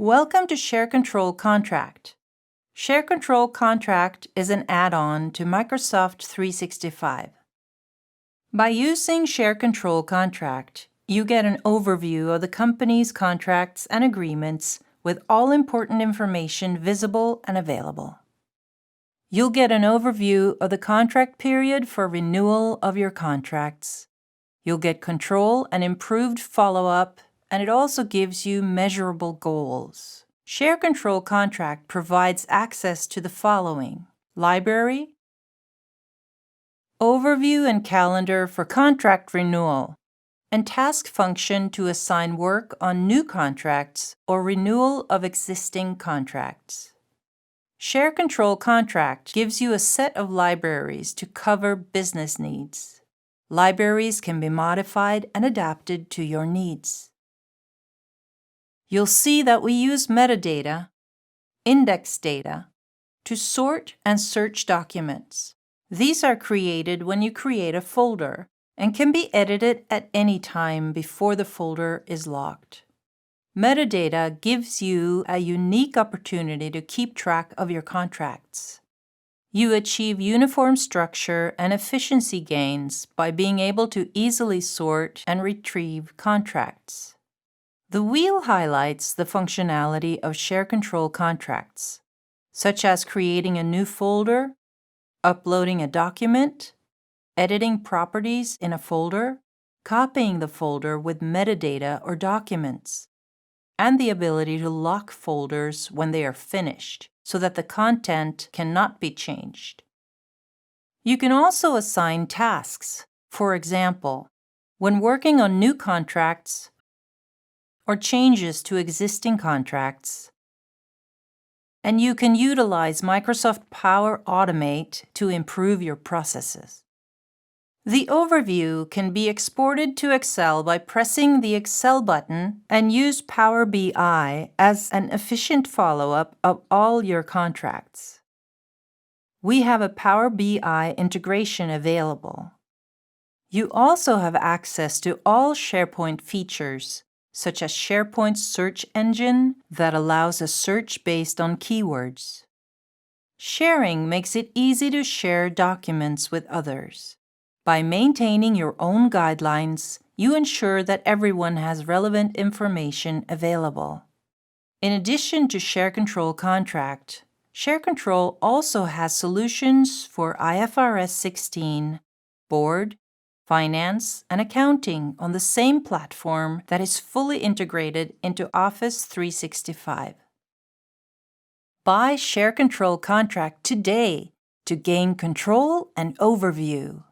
Welcome to Share Control Contract. Share Control Contract is an add-on to Microsoft 365. By using Share Control Contract, you get an overview of the company's contracts and agreements with all important information visible and available. You'll get an overview of the contract period for renewal of your contracts. You'll get control and improved follow-up, and it also gives you measurable goals. Share Control Contract provides access to the following: library, overview and calendar for contract renewal, and task function to assign work on new contracts or renewal of existing contracts. Share Control Contract gives you a set of libraries to cover business needs. Libraries can be modified and adapted to your needs. You'll see that we use metadata, index data, to sort and search documents. These are created when you create a folder and can be edited at any time before the folder is locked. Metadata gives you a unique opportunity to keep track of your contracts. You achieve uniform structure and efficiency gains by being able to easily sort and retrieve contracts. The wheel highlights the functionality of Share Control Contracts, such as creating a new folder, uploading a document, editing properties in a folder, copying the folder with metadata or documents, and the ability to lock folders when they are finished so that the content cannot be changed. You can also assign tasks. For example, when working on new contracts or changes to existing contracts. And you can utilize Microsoft Power Automate to improve your processes. The overview can be exported to Excel by pressing the Excel button and use Power BI as an efficient follow-up of all your contracts. We have a Power BI integration available. You also have access to all SharePoint features, such as SharePoint's search engine that allows a search based on keywords. Sharing makes it easy to share documents with others. By maintaining your own guidelines, you ensure that everyone has relevant information available. In addition to Share Control Contract, Share Control also has solutions for IFRS 16, Board, Finance, and Accounting on the same platform that is fully integrated into Office 365. Buy Share Control Contract today to gain control and overview.